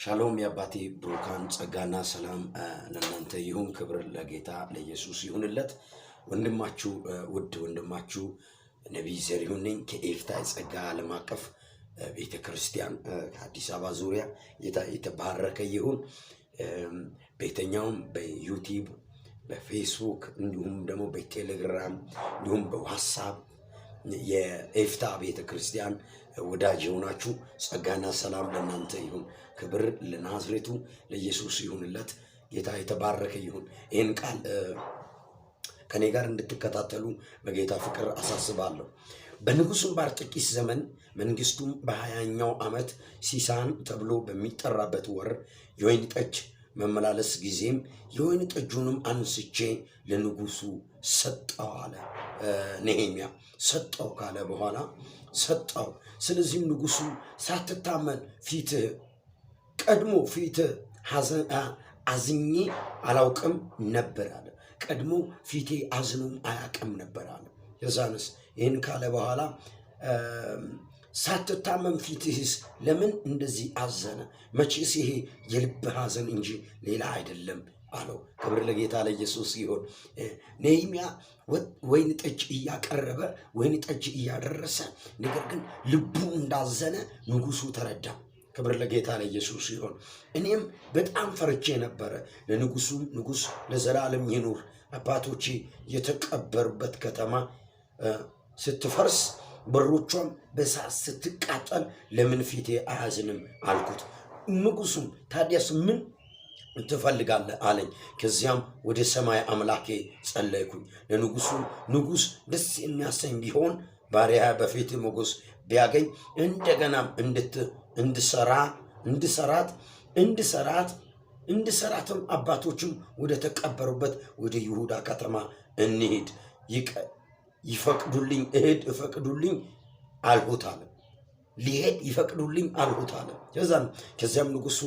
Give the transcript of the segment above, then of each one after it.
ሻሎም የአባቴ ብሩካን ጸጋና ሰላም ለእናንተ ይሁን። ክብር ለጌታ ለኢየሱስ ይሁንለት። ወንድማችሁ ውድ ወንድማችሁ ነቢይ ዘሪሁን ነኝ ከኤፍታ ጸጋ ዓለም አቀፍ ቤተክርስቲያን ከአዲስ አበባ ዙሪያ የተባረከ ይሁን። ቤተኛውም በዩቲዩብ በፌስቡክ እንዲሁም ደግሞ በቴሌግራም እንዲሁም በዋትስአፕ የኤፍታ ቤተክርስቲያን ወዳጅ የሆናችሁ ጸጋና ሰላም ለእናንተ ይሁን። ክብር ለናዝሬቱ ለኢየሱስ ይሁንለት። ጌታ የተባረከ ይሁን። ይህን ቃል ከኔ ጋር እንድትከታተሉ በጌታ ፍቅር አሳስባለሁ። በንጉሡ ባርጤክስስ ዘመን መንግስቱም በ20ኛው ዓመት ሲሳን ተብሎ በሚጠራበት ወር የወይን ጠጅ መመላለስ ጊዜም የወይን ጠጁንም አንስቼ ለንጉሡ ሰጠው አለ። ነህምያ ሰጠው ካለ በኋላ ሰጠው። ስለዚህም ንጉሡ ሳትታመን ፊትህ ቀድሞ ፊትህ አዝኜ አላውቅም ነበር አለ። ቀድሞ ፊቴ አዝኖም አያውቅም ነበር አለ። የዛንስ ይህን ካለ በኋላ ሳትታመም ፊትህስ ለምን እንደዚህ አዘነ? መቼስ ይሄ የልብ ሐዘን እንጂ ሌላ አይደለም አለው። ክብር ለጌታ ለኢየሱስ ይሁን። ነህምያ ወይን ጠጅ እያቀረበ ወይን ጠጅ እያደረሰ ነገር ግን ልቡ እንዳዘነ ንጉሡ ተረዳ። ክብር ለጌታ ለኢየሱስ ይሁን። እኔም በጣም ፈርቼ ነበረ። ለንጉሡም ንጉሥ ለዘላለም ይኑር፣ አባቶቼ የተቀበሩበት ከተማ ስትፈርስ በሮቿም በእሳት ስትቃጠል ለምን ፊቴ አያዝንም አልኩት። ንጉሡም ታዲያስ ምን ትፈልጋለህ አለኝ። ከዚያም ወደ ሰማይ አምላኬ ጸለይኩኝ። ለንጉሡ ንጉሥ ደስ የሚያሰኝ ቢሆን ባሪያ በፊት ሞገስ ቢያገኝ እንደገናም እንድሰራትም አባቶችም ወደ ተቀበሩበት ወደ ይሁዳ ከተማ እንሂድ ይፈቅዱልኝ እፈቅዱልኝ አልሁት አለ። ሊሄድ ይፈቅዱልኝ አልሁት አለ። ከዚያም ንጉሡ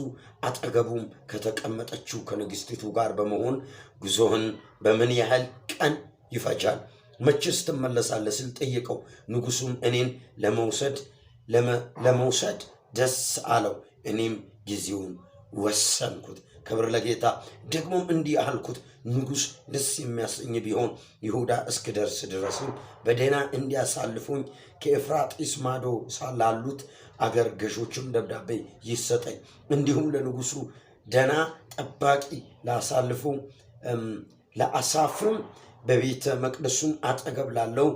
አጠገቡም ከተቀመጠችው ከንግሥቲቱ ጋር በመሆን ጉዞህን በምን ያህል ቀን ይፈጃል? መቼስ ትመለሳለህ ስል ጠየቀው። ንጉሡም እኔን ለመውሰድ ደስ አለው። እኔም ጊዜውን ወሰንኩት። ክብር ለጌታ። ደግሞም እንዲህ አልኩት፣ ንጉሥ ደስ የሚያሰኝ ቢሆን ይሁዳ እስክደርስ ድረስም በደህና እንዲያሳልፉኝ ከኤፍራጥስ ማዶ ላሉት አገር ገዦችም ደብዳቤ ይሰጠኝ። እንዲሁም ለንጉሡ ደህና ጠባቂ ለአሳፍም በቤተ መቅደሱም አጠገብ ላለው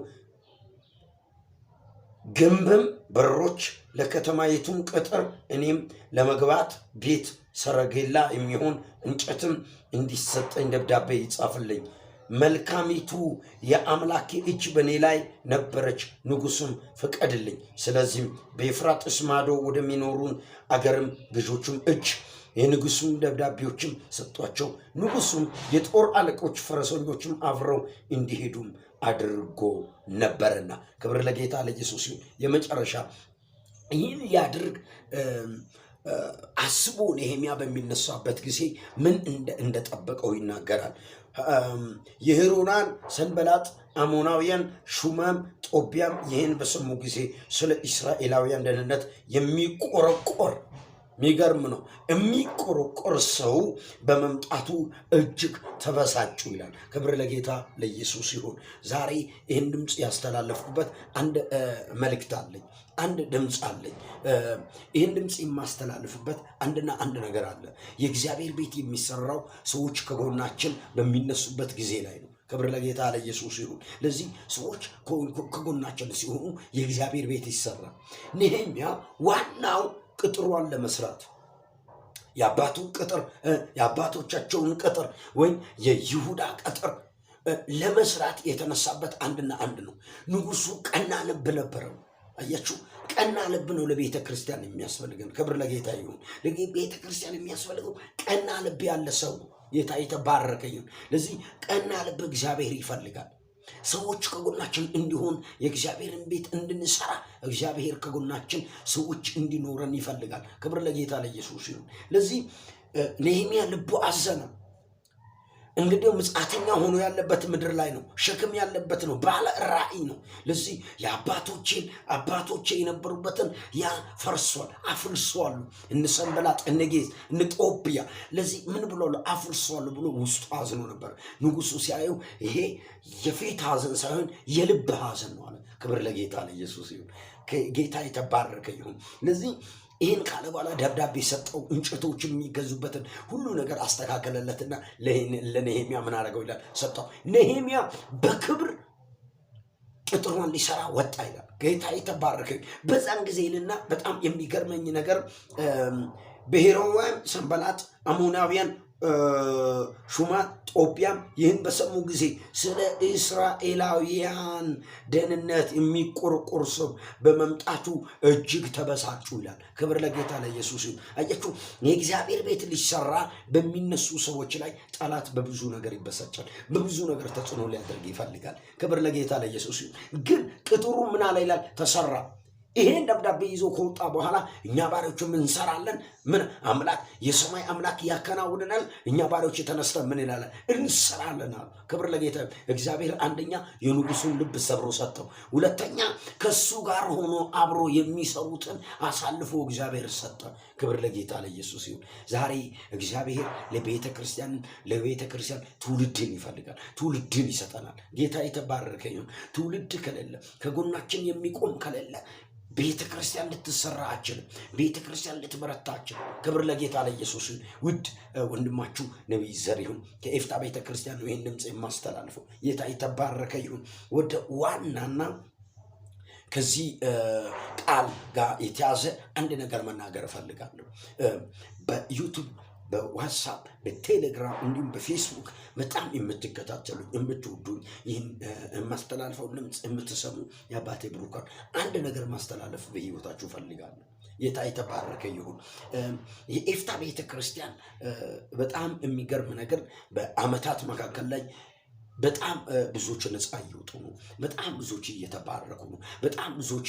ግንብም በሮች ለከተማይቱም ቅጥር እኔም ለመግባት ቤት ሰረጌላ የሚሆን እንጨትም እንዲሰጠኝ ደብዳቤ ይጻፍልኝ። መልካሚቱ የአምላኬ እጅ በእኔ ላይ ነበረች፣ ንጉሡም ፍቀድልኝ። ስለዚህም በኤፍራጥስ ማዶ ወደሚኖሩን አገርም ገዦቹም እጅ የንጉሡም ደብዳቤዎችም ሰጧቸው። ንጉሡም የጦር አለቆች ፈረሰኞችም አብረው እንዲሄዱም አድርጎ ነበርና። ክብር ለጌታ ለኢየሱስ ይሁን። የመጨረሻ ይህን ያድርግ አስቦ ነህምያ በሚነሳበት ጊዜ ምን እንደጠበቀው ይናገራል። የሕሮናን ሰንበላጥ፣ አሞናውያን፣ ሹማም፣ ጦቢያም ይህን በሰሙ ጊዜ ስለ እስራኤላውያን ደህንነት የሚቆረቆር የሚገርም ነው። የሚቆረቆር ሰው በመምጣቱ እጅግ ተበሳጩ ይላል። ክብር ለጌታ ለኢየሱስ ይሁን። ዛሬ ይህን ድምፅ ያስተላለፍኩበት አንድ መልእክት አለኝ፣ አንድ ድምፅ አለኝ። ይህን ድምፅ የማስተላልፍበት አንድና አንድ ነገር አለ። የእግዚአብሔር ቤት የሚሰራው ሰዎች ከጎናችን በሚነሱበት ጊዜ ላይ ነው። ክብር ለጌታ ለኢየሱስ ይሁን። ለዚህ ሰዎች ከጎናችን ሲሆኑ የእግዚአብሔር ቤት ይሰራል። ነህምያ ዋናው ቅጥሯን ለመስራት የአባቶቻቸውን ቅጥር ወይም የይሁዳ ቅጥር ለመስራት የተነሳበት አንድና አንድ ነው። ንጉሡ ቀና ልብ ነበረው። አያችሁ፣ ቀና ልብ ነው ለቤተ ክርስቲያን የሚያስፈልገን። ክብር ለጌታ ይሁን። ለቤተ ክርስቲያን የሚያስፈልገው ቀና ልብ ያለ ሰው ነው። ጌታ የተባረከ ይሁን። ለዚህ ቀና ልብ እግዚአብሔር ይፈልጋል። ሰዎች ከጎናችን እንዲሆን የእግዚአብሔርን ቤት እንድንሰራ እግዚአብሔር ከጎናችን ሰዎች እንዲኖረን ይፈልጋል። ክብር ለጌታ ለኢየሱስ ይሁን። ለዚህ ነህምያ ልቡ አዘነ። እንግዲህ ምጽአተኛ ሆኖ ያለበት ምድር ላይ ነው። ሸክም ያለበት ነው። ባለ ራእይ ነው። ለዚህ አባቶቼ የነበሩበትን ያ ፈርሷል፣ አፍርሷል። እነ ሰንበላጥ፣ እነ ጌዝ፣ እነ ጦብያ ለዚህ ምን ብሎ አፍርሷል ብሎ ውስጡ አዝኖ ነበር። ንጉሱ ሲያየው ይሄ የፊት ሐዘን ሳይሆን የልብ ሐዘን ነው አለ። ክብር ለጌታ ለኢየሱስ ይሁን። ጌታ የተባረከ ይሁን። ለዚህ ይህን ካለ በኋላ ደብዳቤ ሰጠው። እንጨቶችን የሚገዙበትን ሁሉ ነገር አስተካከለለትና ለነሄሚያ ምን አደረገው ይላል? ሰጠው። ነሄሚያ በክብር ቅጥሩን ሊሰራ ወጣ ይላል። ጌታ የተባረከ። በዛን ጊዜ ይልና በጣም የሚገርመኝ ነገር ብሔራውያን ሰንበላጥ፣ አሞናውያን ሹማት፣ ጦቢያም ይህን በሰሙ ጊዜ ስለ እስራኤላውያን ደህንነት የሚቆረቆር ሰው በመምጣቱ እጅግ ተበሳጩ ይላል። ክብር ለጌታ ለኢየሱስ ይሁን። አያችሁ፣ የእግዚአብሔር ቤት ሊሰራ በሚነሱ ሰዎች ላይ ጠላት በብዙ ነገር ይበሳጫል፣ በብዙ ነገር ተጽዕኖ ሊያደርግ ይፈልጋል። ክብር ለጌታ ለኢየሱስ ይሁን። ግን ቅጥሩ ምን አለ ይላል? ተሰራ። ይሄን ደብዳቤ ይዞ ከወጣ በኋላ እኛ ባሪያዎችም እንሰራለን። ምን አምላክ የሰማይ አምላክ ያከናውንናል። እኛ ባሪያዎች ተነስተን ምን ይላለን? እንሰራለን አሉ። ክብር ለጌታ። እግዚአብሔር አንደኛ የንጉሱን ልብ ሰብሮ ሰጠው። ሁለተኛ ከሱ ጋር ሆኖ አብሮ የሚሰሩትን አሳልፎ እግዚአብሔር ሰጠ። ክብር ለጌታ ለኢየሱስ ይሁን። ዛሬ እግዚአብሔር ለቤተ ክርስቲያን ትውልድን ይፈልጋል። ትውልድን ይሰጠናል። ጌታ የተባረከ ይሁን። ትውልድ ከሌለ፣ ከጎናችን የሚቆም ከሌለ ቤተ ክርስቲያን ልትሰራ አችልም። ቤተ ክርስቲያን ልትበረታ አችልም። ክብር ለጌታ ለኢየሱስ። ውድ ወንድማችሁ ነቢይ ዘሪሁን ከኤፍታ ቤተ ክርስቲያን ነው ይህን ድምፅ የማስተላልፈው። ጌታ የተባረከ ይሁን። ወደ ዋናና ከዚህ ቃል ጋር የተያዘ አንድ ነገር መናገር እፈልጋለሁ። በዩቱብ፣ በዋትሳፕ፣ በቴሌግራም እንዲሁም በፌስቡክ በጣም የምትከታተሉኝ የምትወዱኝ ይህን ማስተላለፈው ድምፅ የምትሰሙ የአባቴ ብሩካን አንድ ነገር ማስተላለፍ በህይወታችሁ ፈልጋለሁ። ጌታ የተባረከ ይሁን። የኤፍታ ቤተ ክርስቲያን በጣም የሚገርም ነገር በአመታት መካከል ላይ በጣም ብዙዎች ነፃ እየወጡ ነው። በጣም ብዙዎች እየተባረኩ ነው። በጣም ብዙዎች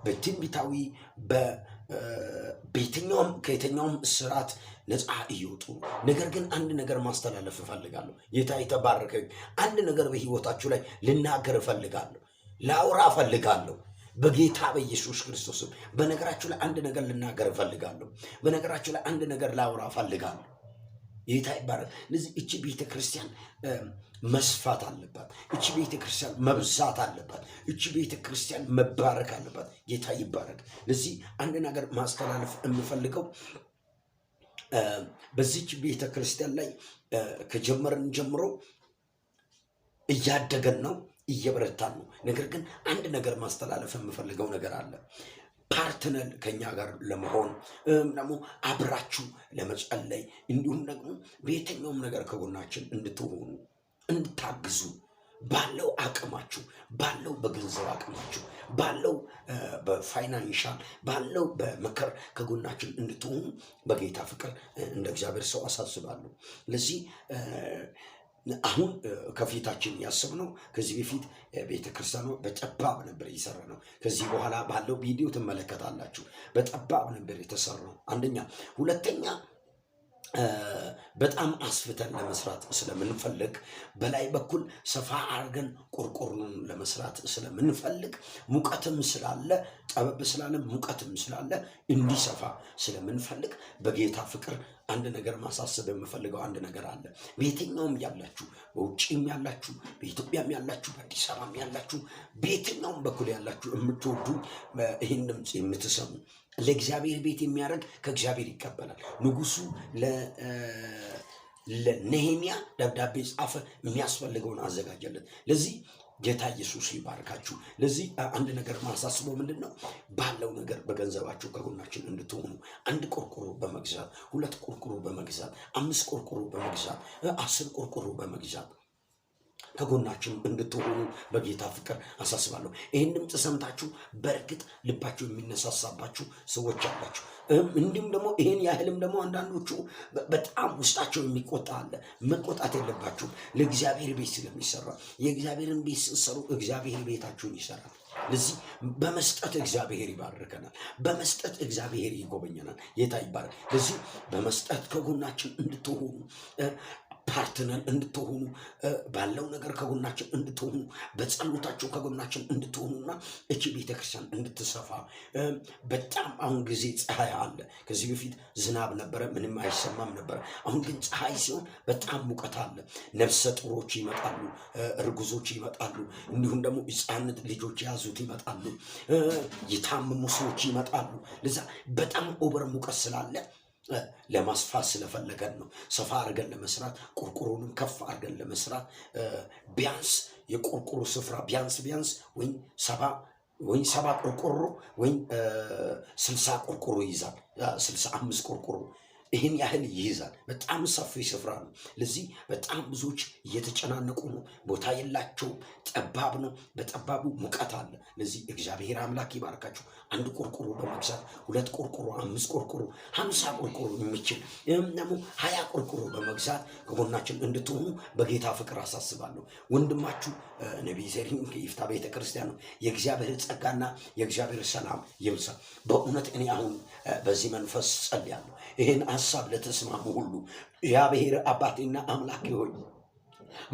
በትንቢታዊ ከየትኛውም እስራት ነፃ እየወጡ ነው። ነገር ግን አንድ ነገር ማስተላለፍ እፈልጋለሁ። ጌታ የተባረከ። አንድ ነገር በህይወታችሁ ላይ ልናገር እፈልጋለሁ፣ ላውራ እፈልጋለሁ በጌታ በኢየሱስ ክርስቶስም። በነገራችሁ ላይ አንድ ነገር ልናገር እፈልጋለሁ። በነገራችሁ ላይ አንድ ነገር ላውራ እፈልጋለሁ። ጌታ ይባረክ። ለዚህ እቺ ቤተ ክርስቲያን መስፋት አለባት። እቺ ቤተ ክርስቲያን መብዛት አለባት። እቺ ቤተ ክርስቲያን መባረክ አለባት። ጌታ ይባረክ። ለዚህ አንድ ነገር ማስተላለፍ የምፈልገው በዚች ቤተ ክርስቲያን ላይ ከጀመርን ጀምሮ እያደገን ነው፣ እየበረታን ነው። ነገር ግን አንድ ነገር ማስተላለፍ የምፈልገው ነገር አለ። ፓርትነር ከኛ ጋር ለመሆን ደግሞ አብራችሁ ለመጸለይ እንዲሁም ደግሞ በየትኛውም ነገር ከጎናችን እንድትሆኑ እንድታግዙ ባለው አቅማችሁ፣ ባለው በገንዘብ አቅማችሁ፣ ባለው በፋይናንሻል ባለው በምክር ከጎናችን እንድትሆኑ በጌታ ፍቅር እንደ እግዚአብሔር ሰው አሳስባለሁ። ለዚህ አሁን ከፊታችን ያሰብነው ከዚህ በፊት ቤተክርስቲያኑ በጠባብ ነበር እየሰራ ነው። ከዚህ በኋላ ባለው ቪዲዮ ትመለከታላችሁ። በጠባብ ነበር የተሰራው። አንደኛ። ሁለተኛ በጣም አስፍተን ለመስራት ስለምንፈልግ በላይ በኩል ሰፋ አድርገን ቆርቆሮን ለመስራት ስለምንፈልግ ሙቀትም ስላለ ጠበብ ስላለ ሙቀትም ስላለ እንዲሰፋ ስለምንፈልግ በጌታ ፍቅር አንድ ነገር ማሳሰብ የምፈልገው አንድ ነገር አለ። በየትኛውም ያላችሁ፣ በውጭም ያላችሁ፣ በኢትዮጵያም ያላችሁ፣ በአዲስ አበባም ያላችሁ፣ በየትኛውም በኩል ያላችሁ የምትወዱ ይህን ድምፅ የምትሰሙ ለእግዚአብሔር ቤት የሚያደርግ ከእግዚአብሔር ይቀበላል። ንጉሱ ለነሄሚያ ደብዳቤ ጻፈ፣ የሚያስፈልገውን አዘጋጀለት። ለዚህ ጌታ ኢየሱስ ይባርካችሁ። ለዚህ አንድ ነገር ማሳስበው ምንድን ነው? ባለው ነገር በገንዘባችሁ ከጎናችን እንድትሆኑ 1 ቆርቆሮ በመግዛት 2 ቆርቆሮ በመግዛት 5 ቆርቆሮ በመግዛት 10 ቆርቆሮ በመግዛት ከጎናችን እንድትሆኑ በጌታ ፍቅር አሳስባለሁ። ይህን ድምፅ ሰምታችሁ በእርግጥ ልባችሁ የሚነሳሳባችሁ ሰዎች አላችሁ። እንዲሁም ደግሞ ይህን ያህልም ደግሞ አንዳንዶቹ በጣም ውስጣቸው የሚቆጣ አለ። መቆጣት የለባችሁም። ለእግዚአብሔር ቤት ስለሚሰራ የእግዚአብሔርን ቤት ስትሰሩ እግዚአብሔር ቤታችሁን ይሰራል። ለዚህ በመስጠት እግዚአብሔር ይባርከናል። በመስጠት እግዚአብሔር ይጎበኘናል። ጌታ ይባረክ። ለዚህ በመስጠት ከጎናችን እንድትሆኑ ፓርትነር እንድትሆኑ ባለው ነገር ከጎናችን እንድትሆኑ በጸሎታቸው ከጎናችን እንድትሆኑና እቺ ቤተክርስቲያን እንድትሰፋ በጣም አሁን ጊዜ ፀሐይ አለ። ከዚህ በፊት ዝናብ ነበረ፣ ምንም አይሰማም ነበረ። አሁን ግን ፀሐይ ሲሆን በጣም ሙቀት አለ። ነፍሰ ጡሮች ይመጣሉ፣ እርጉዞች ይመጣሉ፣ እንዲሁም ደግሞ ሕፃናት ልጆች የያዙት ይመጣሉ፣ የታመሙ ሰዎች ይመጣሉ። ለዛ በጣም ኦቨር ሙቀት ስላለ ለማስፋት ስለፈለገን ነው። ሰፋ አድርገን ለመስራት ቆርቆሮንም ከፍ አድርገን ለመስራት ቢያንስ የቆርቆሮ ስፍራ ቢያንስ ወይ ሰባ ቆርቆሮ ወይ 60 ቆርቆሮ ይይዛል። 65 ቆርቆሮ ይህን ያህል ይይዛል። በጣም ሰፊ ስፍራ ነው። ለዚህ በጣም ብዙዎች እየተጨናነቁ ነው። ቦታ የላቸውም። ጠባብ ነው። በጠባቡ ሙቀት አለ። ለዚህ እግዚአብሔር አምላክ ይባርካችሁ። አንድ ቆርቆሮ በመግዛት 2 ቆርቆሮ፣ 5 ቆርቆሮ፣ 50 ቆርቆሮ የሚችል ደግሞ 20 ቆርቆሮ በመግዛት ከጎናችን እንድትሆኑ በጌታ ፍቅር አሳስባለሁ። ወንድማችሁ ነቢይ ዘሪሁን ከይፍታ ቤተክርስቲያን ነው። የእግዚአብሔር ጸጋና የእግዚአብሔር ሰላም ይብዛ። በእውነት እኔ አሁን በዚህ መንፈስ ጸልያለሁ። ይህን ሐሳብ ለተስማሙ ሁሉ እግዚአብሔር አባቴና አምላኬ ሆይ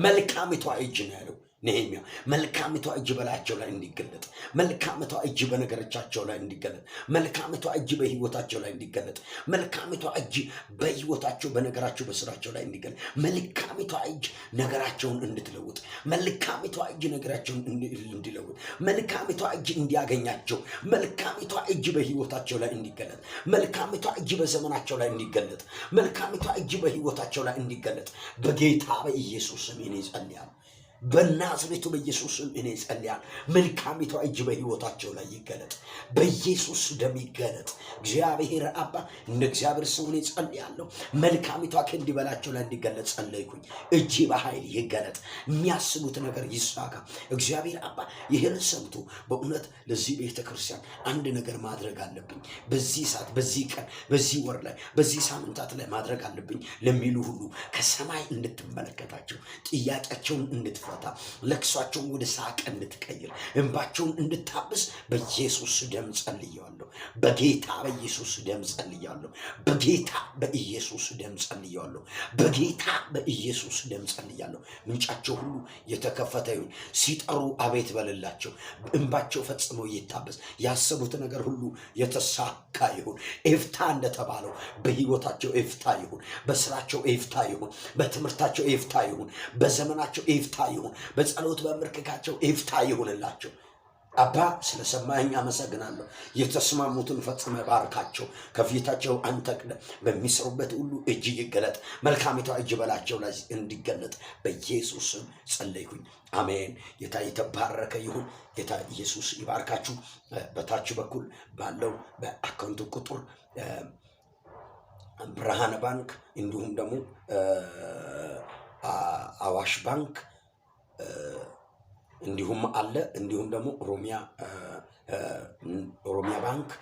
መልካሚቷ እጅ ነው ያለው ነህምያ። መልካሚቷ እጅ በላያቸው ላይ እንዲገለጥ፣ መልካሚቷ እጅ በነገሮቻቸው ላይ እንዲገለጥ፣ መልካሚቷ እጅ በህይወታቸው ላይ እንዲገለጥ፣ መልካሚቷ እጅ በህይወታቸው በነገራቸው በስራቸው ላይ እንዲገለጥ፣ መልካሚቷ እጅ ነገራቸውን እንድትለውጥ፣ መልካሚቷ እጅ ነገራቸውን እንዲለውጥ፣ መልካሚቷ እጅ እንዲያገኛቸው፣ መልካሚቷ እጅ በህይወታቸው ላይ እንዲገለጥ፣ መልካሚቷ እጅ በዘመናቸው ላይ እንዲገለጥ፣ መልካሚቷ እጅ በህይወታቸው ላይ እንዲገለጥ በጌታ በኢየሱስ ስም እኔ ጸልያለሁ። በናዝሬቱ በኢየሱስ ስም እኔ ጸልያለሁ። መልካሚቷ እጅ በህይወታቸው ላይ ይገለጥ፣ በኢየሱስ ደም ይገለጥ። እግዚአብሔር አባ እንደ እግዚአብሔር ሰው እኔ ጸልያለሁ። መልካሚቷ ክንድ በላቸው ላይ እንዲገለጥ ጸለይኩኝ። እጅ በኃይል ይገለጥ። የሚያስቡት ነገር ይሳካ። እግዚአብሔር አባ ይህን ሰምቶ በእውነት ለዚህ ቤተክርስቲያን አንድ ነገር ማድረግ አለብኝ፣ በዚህ ሰዓት፣ በዚህ ቀን፣ በዚህ ወር ላይ፣ በዚህ ሳምንታት ላይ ማድረግ አለብኝ ለሚሉ ሁሉ ከሰማይ እንድትመለከታቸው፣ ጥያቄያቸውን እንድትፈ ለቅሷቸውን ወደ ሳቅ እንድትቀይር፣ እንባቸውን እንድታብስ በኢየሱስ ደም ጸልያለሁ። በጌታ በኢየሱስ ደም ጸልያለሁ። በጌታ በኢየሱስ ደም ጸልያለሁ። በጌታ በኢየሱስ ደም ጸልያለሁ። ምንጫቸው ሁሉ የተከፈተ ይሁን። ሲጠሩ አቤት በልላቸው። እንባቸው ፈጽሞ ይታበስ። ያሰቡት ነገር ሁሉ የተሳካ ይሁን። ኤፍታ እንደተባለው በህይወታቸው ኤፍታ ይሁን። በስራቸው ኤፍታ ይሁን። በትምህርታቸው ኤፍታ ይሁን። በዘመናቸው ኤፍታ ይሁን። በጸሎት በምርክካቸው ኤፍታ ይሁንላቸው። አባ ስለሰማኸኝ አመሰግናለሁ። የተስማሙትን ፈጽመ ባርካቸው። ከፊታቸው አንተ ቅደም። በሚሰሩበት ሁሉ እጅ ይገለጥ። መልካሚቷ እጅ በላቸው ላይ እንዲገለጥ በኢየሱስ ስም ጸለይኩኝ። አሜን። ጌታ የተባረከ ይሁን። ጌታ ኢየሱስ ይባርካችሁ። በታች በኩል ባለው በአካውንቱ ቁጥር ብርሃን ባንክ እንዲሁም ደግሞ አዋሽ ባንክ እንዲሁም አለ። እንዲሁም ደግሞ ኦሮሚያ ባንክ